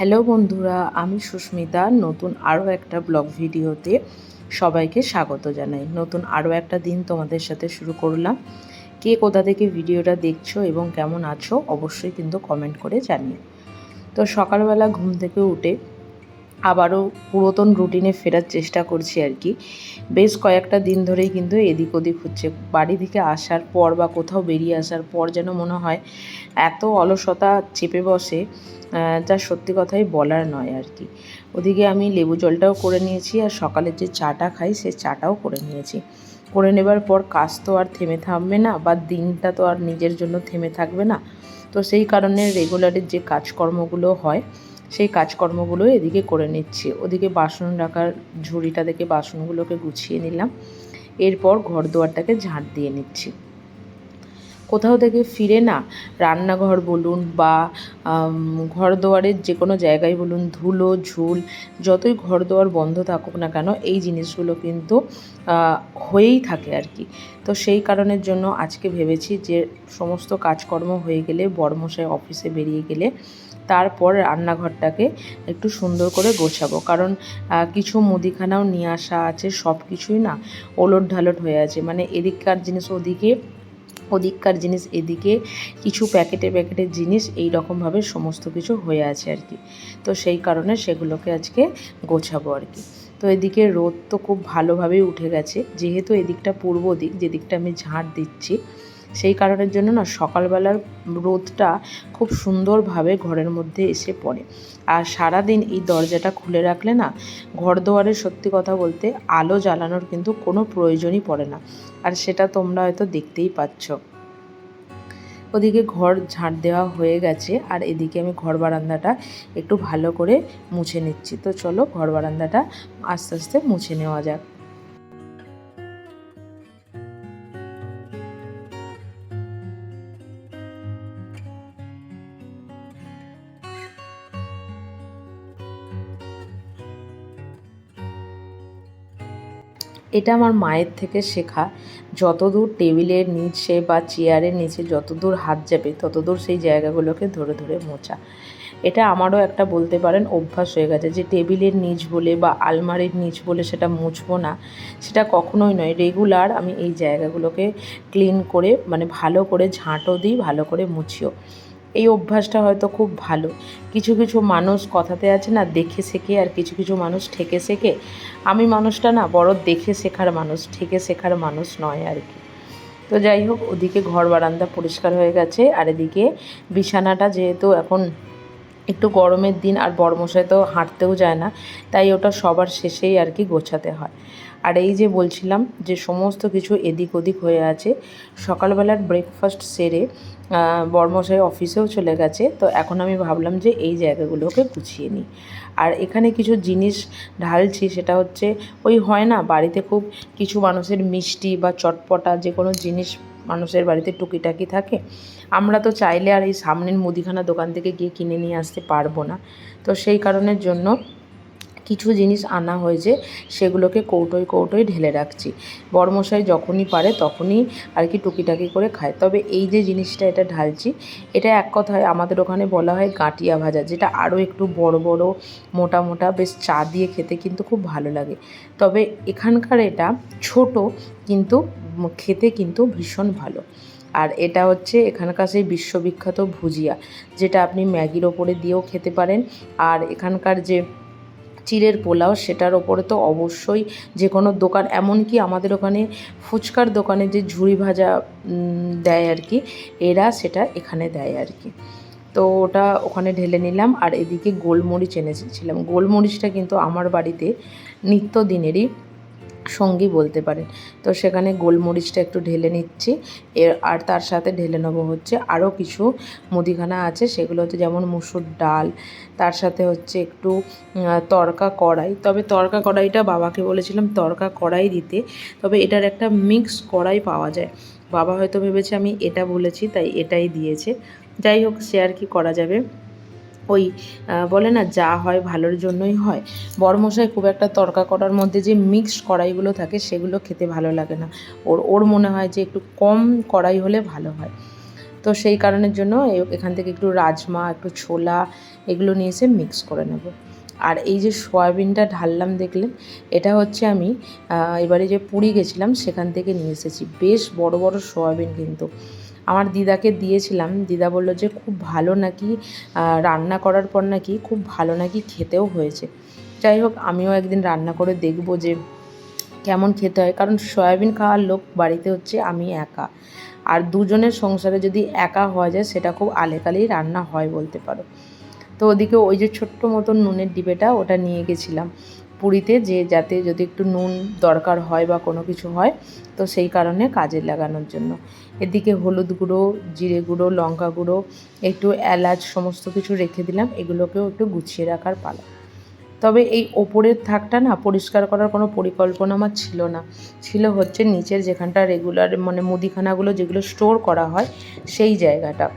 Hello বন্ধুরা, আমি সুস্মিতা নতুন আরও একটা ব্লগ ভিডিওতে সবাইকে স্বাগত জানাই। নতুন আরও একটা দিন তোমাদের সাথে শুরু করলাম। কে কোথা থেকে ভিডিওটা দেখছো এবং কেমন আছো অবশ্যই কিন্তু কমেন্ট করে জানিও। তো সকালবেলা ঘুম থেকে উঠে আবারও পুরাতন রুটিনে ফেরার চেষ্টা করছি আর কি। বেশ কয়েকটা দিন ধরেই কিন্তু এদিক ওদিক হচ্ছে। বাড়ি থেকে আসার পর বা কোথাও বেরিয়ে আসার পর যেন মনে হয় এত অলসতা চেপে বসে, যা সত্যি কথাই বলার নয় আর কি। ওদিকে আমি লেবু জলটাও করে নিয়েছি আর সকালে যে চাটা খাই সে চাটাও করে নিয়েছি। করে নেবার পর কাজ তো আর থেমে থামবে না, বা দিনটা তো আর নিজের জন্য থেমে থাকবে না। তো সেই কারণে রেগুলারের যে কাজকর্মগুলো হয় সেই কাজকর্মগুলো এদিকে করে নিচ্ছি। ওদিকে বাসন রাখার ঝুড়িটা থেকে বাসনগুলোকে গুছিয়ে নিলাম। এরপর ঘর দুয়ারটাকে ঝাঁট দিয়ে নিচ্ছি। কোথাও থেকে ফিরে না রান্নাঘর বলুন বা ঘর দুয়ারের যে কোনো জায়গায় বলুন, ধুলো ঝুল যতই ঘর দুয়ার বন্ধ থাকুক না কেন এই জিনিসগুলো কিন্তু হয়েই থাকে আর কি। তো সেই কারণের জন্য আজকে ভেবেছি যে সমস্ত কাজকর্ম হয়ে গেলে, বড়মশাই অফিসে বেরিয়ে গেলে তারপর রান্নাঘরটাকে একটু সুন্দর করে গোছাবো। কারণ কিছু মুদিখানাও নিয়ে আসা আছে, সব কিছুই না ওলট ঢালট হয়ে আছে। মানে এদিককার জিনিস ওদিকে, ওদিককার জিনিস এদিকে, কিছু প্যাকেটে প্যাকেটের জিনিস এই রকমভাবে সমস্ত কিছু হয়ে আছে আর কি। তো সেই কারণে সেগুলোকে আজকে গোছাবো আর কি। তো এদিকে রোদ তো খুব ভালোভাবেই উঠে গেছে, যেহেতু এদিকটা পূর্ব দিক, যেদিকটা আমি ঝাঁট দিচ্ছি সেই কারণের জন্য না সকালবেলার রোদটা খুব সুন্দরভাবে ঘরের মধ্যে এসে পড়ে। আর সারাদিন এই দরজাটা খুলে রাখলে না ঘর দুয়ারে সত্যি কথা বলতে আলো জ্বালানোর কিন্তু কোনো প্রয়োজনই পড়ে না। আর সেটা তোমরা হয়তো দেখতেই পাচ্ছ। ওদিকে ঘর ঝাঁট দেওয়া হয়ে গেছে আর এদিকে আমি ঘর বারান্দাটা একটু ভালো করে মুছে নিচ্ছি। তো চলো ঘর বারান্দাটা আস্তে আস্তে মুছে নেওয়া যাক। এটা আমার মায়ের থেকে শেখা। যতদূর টেবিলের নিচে বা চেয়ারের নিচে যতদূর হাত যাবে ততদূর সেই জায়গাগুলোকে ধরে ধরে মোছা। এটা আমারও একটা বলতে পারেন অভ্যাস হয়ে গেছে, যে টেবিলের নিচ বলে বা আলমারির নিচ বলে সেটা মুছবো না, সেটা কখনোই নয়। রেগুলার আমি এই জায়গাগুলোকে ক্লিন করে, মানে ভালো করে ঝাঁটও দিই, ভালো করে মুছিও। এই অভ্যাসটা হয়তো খুব ভালো। কিছু কিছু মানুষ কথাতে আছে না, দেখে শেখে, আর কিছু কিছু মানুষ ঠেকে শেখে। আমি মানুষটা না বড় দেখে শেখার মানুষ, ঠেকে শেখার মানুষ নয় আর কি। তো যাই হোক, ওদিকে ঘর বারান্দা পরিষ্কার হয়ে গেছে আর এদিকে বিছানাটা, যেহেতু এখন একটু গরমের দিন আর বড়মশাই তো হাঁটতেও যায় না, তাই ওটা সবার শেষেই আর কি গোছাতে হয়। আর এই যে বলছিলাম যে সমস্ত কিছু এদিক ওদিক হয়ে আছে। সকালবেলার ব্রেকফাস্ট সেরে বড়মশাই অফিসেও চলে গেছে, তো এখন আমি ভাবলাম যে এই জায়গাগুলোকে গুছিয়ে নিই। আর এখানে কিছু জিনিস ঢালছি, সেটা হচ্ছে ওই হয় না বাড়িতে খুব কিছু মানুষের মিষ্টি বা চটপটা যে কোনো জিনিস মানুষের বাড়িতে টুকিটাকি থাকে। আমরা তো চাইলে আর এই সামনের মুদিখানা দোকান থেকে গিয়ে কিনে নিয়ে আসতে পারবো না। তো সেই কারণের জন্য কিছু জিনিস আনা হয়েছে, সেগুলোকে কৌটোয় কৌটোয় ঢেলে রাখছি। বড়মশাই যখনই পারে তখনই আর কি টুকিটাকি করে খায়। তবে এই যে জিনিসটা এটা ঢালছি, এটা এক কথায় আমাদের ওখানে বলা হয় গাঁটিয়া ভাজা, যেটা আরও একটু বড় বড় মোটা মোটা, বেশ চা দিয়ে খেতে কিন্তু খুব ভালো লাগে। তবে এখানকার এটা ছোট, কিন্তু খেতে কিন্তু ভীষণ ভালো। আর এটা হচ্ছে এখানকার সেই বিশ্ববিখ্যাত ভুজিয়া, যেটা আপনি ম্যাগির ওপরে দিয়েও খেতে পারেন। আর এখানকার যে চিড়ের পোলাও, সেটার ওপরে তো অবশ্যই যে কোনো দোকান, এমনকি আমাদের ওখানে ফুচকার দোকানে যে ঝুড়ি ভাজা দেয় আর কি, এরা সেটা এখানে দেয় আর কি। তো ওটা ওখানে ঢেলে নিলাম। আর এদিকে গোলমরিচ এনেছিলাম। গোলমরিচটা কিন্তু আমার বাড়িতে নিত্যদিনেরই সঙ্গী বলতে পারেন। তো সেখানে গোলমরিচটা একটু ঢেলে নিচ্ছি। আর তার সাথে ঢেলে নেবো হচ্ছে আরও কিছু মুদিখানা আছে, সেগুলো হচ্ছে যেমন মুসুর ডাল, তার সাথে হচ্ছে একটু তড়কা কড়াই। তবে তড়কা কড়াইটা বাবাকে বলেছিলাম তড়কা কড়াই দিতে, তবে এটার একটা মিক্স কড়াই পাওয়া যায়। বাবা হয়তো ভেবেছে আমি এটা বলেছি তাই এটাই দিয়েছে। যাই হোক, সে আর কি করা যাবে। ওই বলে না, যা হয় ভালোর জন্যই হয়। বড়মশাই খুব একটা তড়কা করার মধ্যে যে মিক্সড কড়াইগুলো থাকে সেগুলো খেতে ভালো লাগে না। ওর মনে হয় যে একটু কম কড়াই হলে ভালো হয়। তো সেই কারণের জন্য এখান থেকে একটু রাজমা, একটু ছোলা এগুলো নিয়ে এসে মিক্স করে নেব। আর এই যে সয়াবিনটা ঢাললাম দেখলেন, এটা হচ্ছে আমি এবারে যে পুরী গেছিলাম সেখান থেকে নিয়ে এসেছি। বেশ বড় বড় সয়াবিন কিন্তু। আমার দিদাকে দিয়েছিলাম, দিদা বলল যে খুব ভালো নাকি, রান্না করার পর নাকি খুব ভালো নাকি খেতেও হয়েছে। যাই হোক, আমিও একদিন রান্না করে দেখব যে কেমন খেতে হয়, কারণ সয়াবিন খাওয়ার লোক বাড়িতে হচ্ছে আমি একা, আর দুজনের সংসারে যদি একা হওয়া যায় সেটা খুব আলেকালেই রান্না হয় বলতে পারো। তো ওদিকে ওই যে ছোট্ট মতন নুনের ডিবেটা ওটা নিয়ে গেছিলাম পুরীতে, যে যাতে যদি একটু নুন দরকার হয় বা কোনো কিছু হয় তো সেই কারণে কাজে লাগানোর জন্য। এদিকে হলুদ গুঁড়ো, জিরে গুঁড়ো, লঙ্কা গুঁড়ো, একটু এলাচ সমস্ত কিছু রেখে দিলাম, এগুলোকেও একটু গুছিয়ে রাখার পালা। তবে এই ওপরের থাকটা না পরিষ্কার করার কোনো পরিকল্পনা আমার ছিল না, ছিল হচ্ছে নিচের যেখানটা রেগুলার মানে মুদিখানাগুলো যেগুলো স্টোর করা হয় সেই জায়গাটা।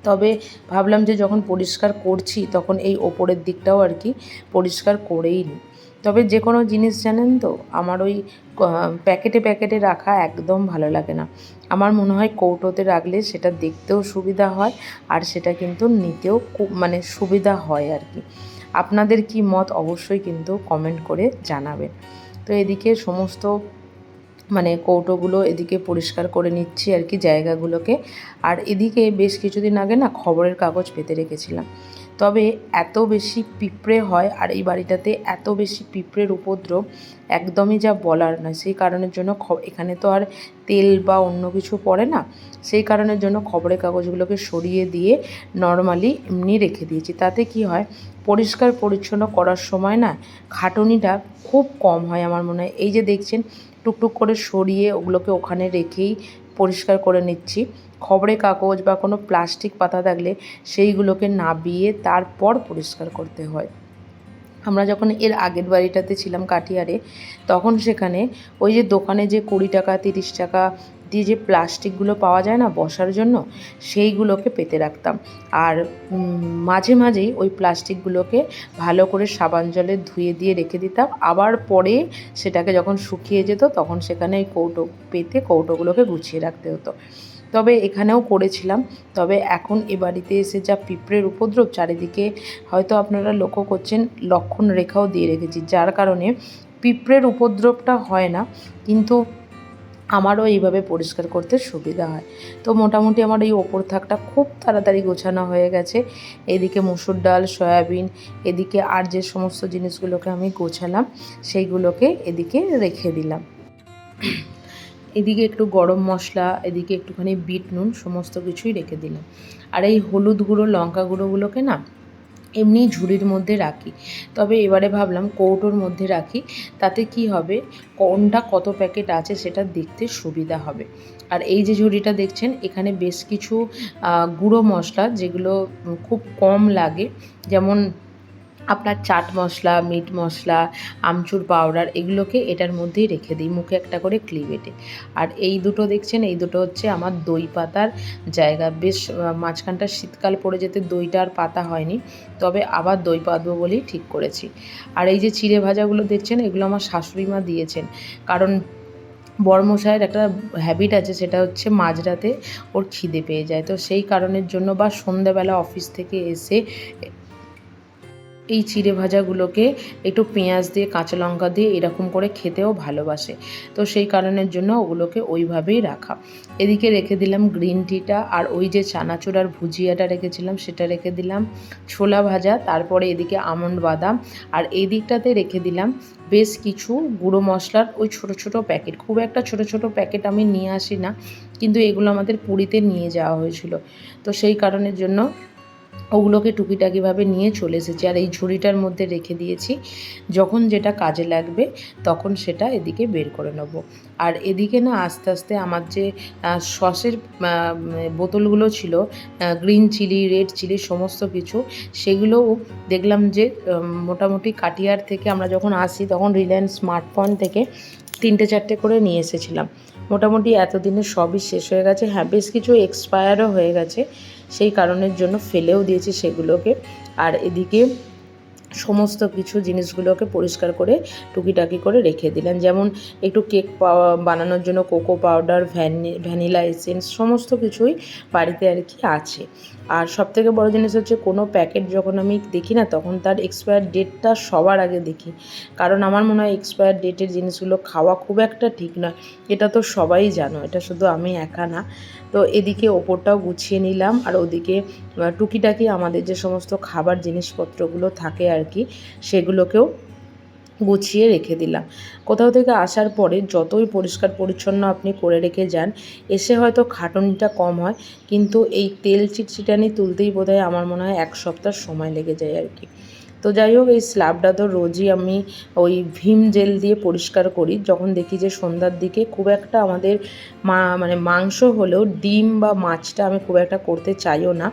তবে ভাবলাম যে যখন পরিষ্কার করছি তখন এই ওপরের দিকটাও আর কি পরিষ্কার করেই নিই। তবে যে কোনো জিনিস জানেন তো, আমার ওই প্যাকেটে প্যাকেটে রাখা একদম ভালো লাগে না। আমার মনে হয় কৌটোতে রাখলে সেটা দেখতেও সুবিধা হয়, আর সেটা কিন্তু নিতেও খুব মানে সুবিধা হয় আর কি। আপনাদের কি মত অবশ্যই কিন্তু কমেন্ট করে জানাবেন। তো এদিকে সমস্ত মানে কৌটোগুলো এদিকে পরিষ্কার করে নিচ্ছি আর কি জায়গাগুলোকে। আর এদিকে বেশ কিছুদিন আগে না খবরের কাগজ পেতে রেখেছিলাম। তবে এত বেশি পিঁপড়ে হয় আর এই বাড়িটাতে এত বেশি পিঁপড়ের উপদ্রব একদমই যা বলার নয়। সেই কারণের জন্য এখানে তো আর তেল বা অন্য কিছু পড়ে না, সেই কারণের জন্য খবরের কাগজগুলোকে সরিয়ে দিয়ে নর্মালি এমনি রেখে দিয়েছি। তাতে কি হয়, পরিষ্কার পরিচ্ছন্ন করার সময় না খাটুনিটা খুব কম হয় আমার মনে হয়। এই যে দেখছেন টুকটুক করে সরিয়ে ওগুলোকে ওখানে রেখেই পরিষ্কার করে নিচ্ছি। খবরের কাগজ বা কোনো প্লাস্টিক পাতা থাকলে সেইগুলোকে নাবিয়ে তারপর পরিষ্কার করতে হয়। আমরা যখন এর আগের বাড়িটাতে ছিলাম কাটিয়ারে, তখন সেখানে ওই যে দোকানে যে 20 টাকা 30 টাকা দিয়ে যে প্লাস্টিকগুলো পাওয়া যায় না বসার জন্য, সেইগুলোকে পেতে রাখতাম। আর মাঝে মাঝেই ওই প্লাস্টিকগুলোকে ভালো করে সাবান জলে ধুয়ে দিয়ে রেখে দিতাম। আবার পরে সেটাকে যখন শুকিয়ে যেত তখন সেখানে এই কৌটো পেতে কৌটোগুলোকে গুছিয়ে রাখতে হতো। তবে এখানেও করেছিলাম। তবে এখন এ বাড়িতে এসে যা পিঁপড়ের উপদ্রব চারিদিকে, হয়তো আপনারা লক্ষ্য করছেন লক্ষণ রেখাও দিয়ে রেখেছি, যার কারণে পিঁপড়ের উপদ্রবটা হয় না, কিন্তু আমারও এইভাবে পরিষ্কার করতে সুবিধা হয়। তো মোটামুটি আমার এই ওপর থাকটা খুব তাড়াতাড়ি গোছানো হয়ে গেছে। এদিকে মুসুর ডাল, সয়াবিন, এদিকে আর যে সমস্ত জিনিসগুলোকে আমি গোছালাম সেইগুলোকে এদিকে রেখে দিলাম। এদিকে একটু গরম মশলা, এদিকে একটুখানি বিট নুন সমস্ত কিছুই রেখে দিলাম। আর এই হলুদ গুঁড়ো, লঙ্কা গুঁড়োগুলোকে না এমনি ঝুড়ির মধ্যে রাখি। তবে এবারে ভাবলাম কৌটোর মধ্যে রাখি, তাতে কি হবে কোনটা কত প্যাকেট আছে সেটা দেখতে সুবিধা হবে। আর এই যে ঝুড়িটা দেখছেন এখানে বেশ কিছু গুঁড়ো মশলা যেগুলো খুব কম লাগে, যেমন আপনার চাট মশলা, মিট মশলা, আমচুর পাউডার, এগুলোকে এটার মধ্যেই রেখে দিই মুখে একটা করে ক্লিপ এঁটে। আর এই দুটো দেখছেন, এই দুটো হচ্ছে আমার দই পাতার জায়গা। বেশ মাঝখানটা শীতকাল পড়ে যেতে দইটা আর পাতা হয়নি, তবে আবার দই পাতবো বলেই ঠিক করেছি। আর এই যে চিড়ে ভাজাগুলো দেখছেন এগুলো আমার শাশুড়ি মা দিয়েছেন, কারণ বড়মশাইয়ের একটা হ্যাবিট আছে, সেটা হচ্ছে মাঝরাতে ওর খিদে পেয়ে যায়, তো সেই কারণের জন্য বা সন্ধ্যাবেলা অফিস থেকে এসে এই চিড়ে ভাজাগুলোকে একটু পেঁয়াজ দিয়ে কাঁচা লঙ্কা দিয়ে এরকম করে খেতেও ভালোবাসে, তো সেই কারণের জন্য ওগুলোকে ওইভাবেই রাখা। এদিকে রেখে দিলাম গ্রিন টিটা, আর ওই যে চানাচুর আর ভুজিয়াটা রেখেছিলাম সেটা রেখে দিলাম, ছোলা ভাজা, তারপরে এদিকে আমন্ড বাদাম, আর এই দিকটাতে রেখে দিলাম বেশ কিছু গুঁড়ো মশলার ওই ছোট ছোট প্যাকেট। খুব একটা ছোট ছোট প্যাকেট আমি নিয়ে আসি না, কিন্তু এগুলো আমাদের পুরীতে নিয়ে যাওয়া হয়েছিল, তো সেই কারণের জন্য ওগুলোকে টুকিটাকিভাবে নিয়ে চলে এসেছি। আর এই ঝুড়িটার মধ্যে রেখে দিয়েছি, যখন যেটা কাজে লাগবে তখন সেটা এদিকে বের করে নেব। আর এদিকে না আস্তে আস্তে আমার যে সসের বোতলগুলো ছিল, গ্রিন চিলি, রেড চিলি সমস্ত কিছু, সেগুলোও দেখলাম যে মোটামুটি কাটিয়ার থেকে আমরা যখন আসি তখন রিলায়েন্স স্মার্ট পয়েন্ট থেকে 3-4টে করে নিয়ে এসেছিলাম। মোটামুটি এতদিনে সবই শেষ হয়ে গেছে। হ্যাঁ, বেশ কিছু এক্সপায়ারও হয়ে গেছে, সেই কারণের জন্য ফেলেও দিয়েছি সেগুলোকে। আর এদিকে সমস্ত কিছু জিনিসগুলোকে পরিষ্কার করে টুকিটাকি করে রেখে দিলাম। যেমন একটু কেক বানানোর জন্য কোকো পাউডার, ভ্যানিলা এসেন্স সমস্ত কিছুই বাড়িতে আর কি আছে। আর সবথেকে বড় জিনিস হচ্ছে কোনো প্যাকেট যখন আমি দেখি না, তখন তার এক্সপায়ার ডেটটা সবার আগে দেখি। কারণ আমার মনে হয় এক্সপায়ার ডেটের জিনিসগুলো খাওয়া খুব একটা ঠিক নয়। এটা তো সবাই জানো, এটা শুধু আমি একা না। তো এদিকে ওপরটাও গুছিয়ে নিলাম, আর ওদিকে টুকিটাকি আমাদের যে সমস্ত খাবার জিনিসপত্রগুলো থাকে আর কি, সেগুলোকেও গুছিয়ে রেখে দিলাম। কোথাও থেকে আসার পরে যতই পরিষ্কার পরিচ্ছন্ন আপনি করে রেখে যান, এসে হয়তো খাটুনিটা কম হয়, কিন্তু এই তেল চিটচিটানি তুলতেই বোধহয় আমার মনে হয় 1 সপ্তাহ সময় লেগে যায় আর কি। তো যাই হোক, এই স্ল্যাবটা তো রোজই আমি ওই ভিম জেল দিয়ে পরিষ্কার করি। যখন দেখি যে সন্ধ্যার দিকে খুব একটা আমাদের মানে মাংস হলেও ডিম বা মাছটা আমি খুব একটা করতে চাইও না,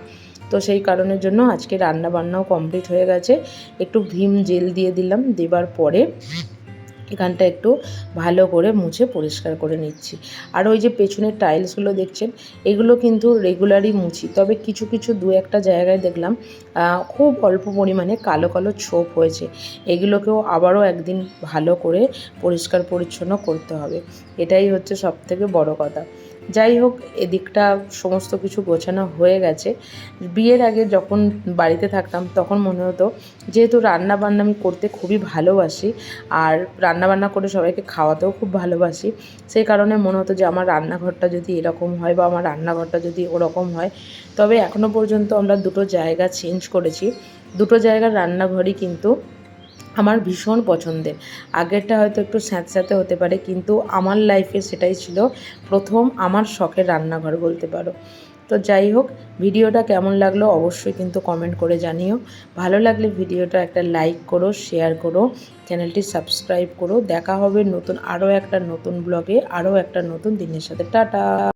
তো সেই কারণের জন্য আজকে রান্না বান্নাও কমপ্লিট হয়ে গেছে। একটু ভিম জেল দিয়ে দিলাম, দেবার পরে এখানটা একটু ভালো করে মুছে পরিষ্কার করে নিচ্ছি। আর ওই যে পেছনের টাইলসগুলো দেখছেন, এগুলো কিন্তু রেগুলারই মুছি, তবে কিছু কিছু 2-1টা জায়গায় দেখলাম খুব অল্প পরিমাণে কালো কালো ছোপ হয়েছে। এগুলোকেও আবারও একদিন ভালো করে পরিষ্কার পরিচ্ছন্ন করতে হবে, এটাই হচ্ছে সবথেকে বড় কথা। যাই হোক, এদিকটা সমস্ত কিছু গোছানো হয়ে গেছে। বিয়ের আগে যখন বাড়িতে থাকতাম তখন মনে হতো, যেহেতু রান্না বান্না আমি করতে খুবই ভালোবাসি আর রান্নাবান্না করে সবাইকে খাওয়াতেও খুব ভালোবাসি, সেই কারণে মনে হতো যে আমার রান্নাঘরটা যদি এরকম হয় বা আমার রান্নাঘরটা যদি ওরকম হয়। তবে এখনও পর্যন্ত আমরা দুটো জায়গা চেঞ্জ করেছি, দুটো জায়গার রান্নাঘরই কিন্তু আমার ভীষণ পছন্দের। আগেরটা হয়তো একটু স্যাঁতস্যাঁতে হতে পারে, কিন্তু আমার লাইফে সেটাই ছিল প্রথম আমার শখের রান্নাঘর বলতে পারো। তো যাই হোক, ভিডিওটা কেমন লাগলো অবশ্যই কিন্তু কমেন্ট করে জানিও। ভালো লাগলে ভিডিওটা একটা লাইক করো, শেয়ার করো, চ্যানেলটি সাবস্ক্রাইব করো। দেখা হবে নতুন আরও একটা নতুন ব্লগে, আরও একটা নতুন দিনের সাথে। টাটা।